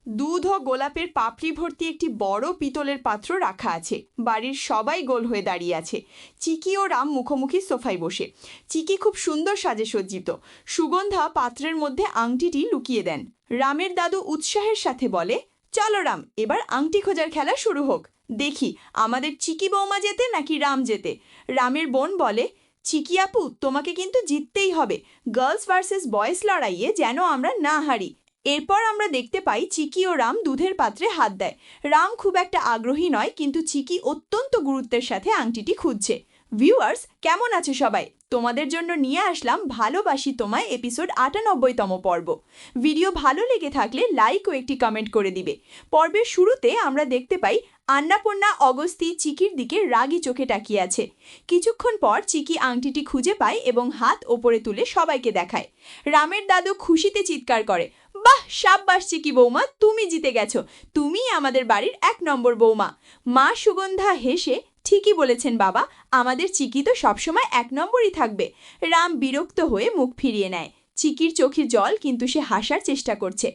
দুধ ও গোলাপের পাপড়ি ভর্তি একটি বড় পিতলের পাত্র রাখা আছে। বাড়ির সবাই গোল হয়ে দাঁড়িয়ে আছে। চিকি ও রাম মুখোমুখি সোফায় বসে। চিকি খুব সুন্দর সাজে সজ্জিত। সুগন্ধা পাত্রের মধ্যে আংটিটি লুকিয়ে দেন। রামের দাদু উৎসাহের সাথে বলে, চলো রাম, এবার আংটি খোঁজার খেলা শুরু হোক। দেখি আমাদের চিকি বৌমা জেতে নাকি রাম জেতে। রামের বোন বলে, চিকি আপু, তোমাকে কিন্তু জিততেই হবে। গার্লস ভার্সেস বয়েজ লড়াইয়ে যেন আমরা না হারি। এরপর আমরা দেখতে পাই চিকি ও রাম দুধের পাত্রে হাত দেয়। রাম খুব একটা আগ্রহী নয়, কিন্তু চিকি অত্যন্ত গুরুত্বের সাথে আংটিটি খুঁজছে। ভিউয়ার্স, কেমন আছে সবাই? তোমাদের জন্য নিয়ে আসলাম ভালোবাসি তোমায় এপিসোড ৯৮তম পর্ব। ভিডিও ভালো লেগে থাকলে লাইক ও একটি কমেন্ট করে দিবে। পর্বের শুরুতে আমরা দেখতে পাই আন্নাপূর্ণা অগস্তি চিকির দিকে রাগী চোখে তাকিয়ে আছে। কিছুক্ষণ পর চিকি আংটিটি খুঁজে পায় এবং হাত ওপরে তুলে সবাইকে দেখায়। রামের দাদু খুশিতে চিৎকার করে, বাহ, সাব্বাস চিকি বৌমা, তুমি জিতে গেছো। তুমিই আমাদের বাড়ির ১ নম্বর বৌমা। মা সুগন্ধা হেসে, ঠিকই বলেছেন বাবা, আমাদের চিকি তো সবসময় ১ নম্বরই থাকবে। রাম বিরক্ত হয়ে মুখ ফিরিয়ে নেয়। চিকির চোখের জল, কিন্তু সে হাসার চেষ্টা করছে।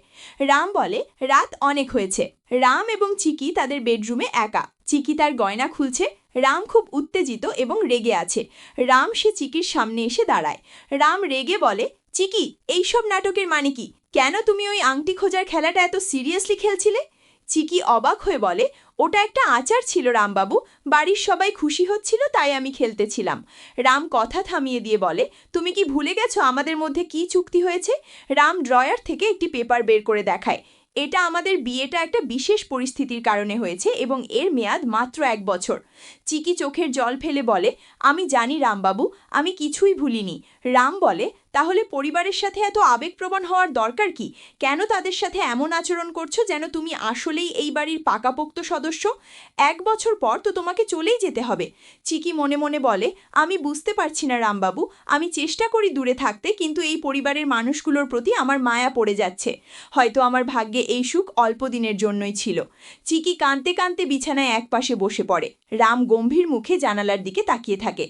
রাম বলে, রাত অনেক হয়েছে। রাম এবং চিকি তাদের বেডরুমে একা। চিকি তার গয়না খুলছে। রাম খুব উত্তেজিত এবং রেগে আছে। রাম সে চিকির সামনে এসে দাঁড়ায়। রাম রেগে বলে, চিকি, এইসব নাটকের মানে কি? কেন তুমি ওই আংটি খোঁজার খেলাটা এত সিরিয়াসলি খেলছিলে? চিকি অবাক হয়ে বলে, ওটা একটা আচার ছিল রামবাবু। বাড়ির সবাই খুশি হচ্ছিল, তাই আমি খেলতেছিলাম। রাম কথা থামিয়ে দিয়ে বলে, তুমি কি ভুলে গেছো আমাদের মধ্যে কি চুক্তি হয়েছে? রাম ড্রয়ার থেকে একটি পেপার বের করে দেখায়। এটা আমাদের বিয়েটা একটা বিশেষ পরিস্থিতির কারণে হয়েছে এবং এর মেয়াদ মাত্র ১ বছর। চিকি চোখের জল ফেলে বলে, আমি জানি রামবাবু, আমি কিছুই ভুলিনি। রাম বলে, তাহলে পরিবারের সাথে এত আবেগপ্রবণ হওয়ার দরকার কি? কেন তাদের সাথে এমন আচরণ করছো যেন তুমি আসলেই এই বাড়ির পাকাপোক্ত সদস্য? ১ বছর পর তো তোমাকে চলেই যেতে হবে। চিকি মনে মনে বলে, আমি বুঝতে পারছি না রামবাবু, আমি চেষ্টা করি দূরে থাকতে, কিন্তু এই পরিবারের মানুষগুলোর প্রতি আমার মায়া পড়ে যাচ্ছে। হয়তো আমার ভাগ্যে এই সুখ অল্প দিনের জন্যই ছিল। চিকি কাঁদতে কাঁদতে বিছানায় একপাশে বসে পড়ে। রাম গম্ভীর মুখে জানালার দিকে তাকিয়ে থাকে।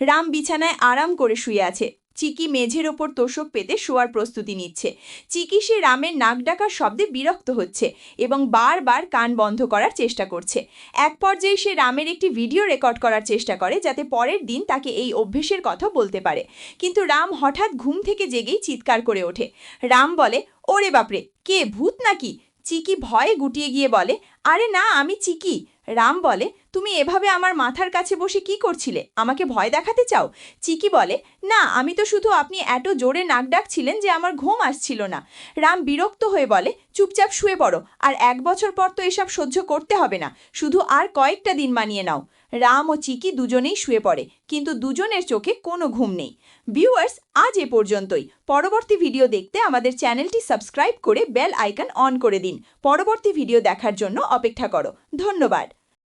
রাম বিছানায় আরাম করে শুয়ে আছে। চিকি মেঝের ওপর তোষক পেতে শোয়ার প্রস্তুতি নিচ্ছে। চিকি সে রামের নাক ডাকার শব্দে বিরক্ত হচ্ছে এবং বারবার কান বন্ধ করার চেষ্টা করছে। এক পর্যায়ে সে রামের একটি ভিডিও রেকর্ড করার চেষ্টা করে, যাতে পরের দিন তাকে এই অভ্যেসের কথা বলতে পারে। কিন্তু রাম হঠাৎ ঘুম থেকে জেগেই চিৎকার করে ওঠে। রাম বলে, ওরে বাপরে, কে, ভূত নাকি? চিকি ভয়ে গুটিয়ে গিয়ে বলে, আরে না, আমি চিকি। রাম বলে, তুমি এভাবে আমার মাথার কাছে বসে কি করছিলে? আমাকে ভয় দেখাতে চাও? চিকি বলে, না, আমি তো শুধু আপনি এত জোরে নাক ডাকছিলেন যে আমার ঘুম আসছিল না। রাম বিরক্ত হয়ে বলে, চুপচাপ শুয়ে পড়ো, আর ১ বছর পর তো এসব সহ্য করতে হবে না, শুধু আর কয়েকটা দিন মানিয়ে নাও। রাম ও চিকি দুজনেই শুয়ে পড়ে, কিন্তু দুজনের চোখে কোনো ঘুম নেই। ভিউয়ার্স, আজ এ পর্যন্তই। পরবর্তী ভিডিও দেখতে আমাদের চ্যানেলটি সাবস্ক্রাইব করে বেল আইকন অন করে দিন। পরবর্তী ভিডিও দেখার জন্য অপেক্ষা করো। ধন্যবাদ।